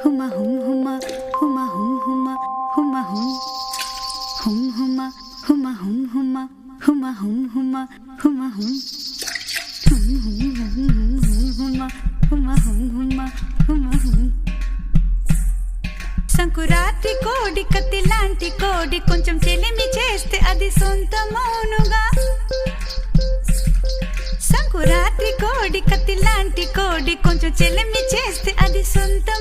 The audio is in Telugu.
హుమ హుమ్ హుమ హుమ హుమ్ హుమ హుమ హుమ్ హుమ్ హుమ హుమ హుమ్ హుమ హుమ హుమ్ హుమ హుమ హుమ్ హుమ్ హుమ్ హుమ హుమ్ హుమ హుమ హుమ్. సంకురాత్రి కోడి కత్తి లాంటి కోడి కొంచెం చెలిమి చేస్తే అది సొంతమౌనుగా. సంకురాత్రి కోడి కత్తి లాంటి కోడి కొంచెం చెలిమి చేస్తే అది సొంతం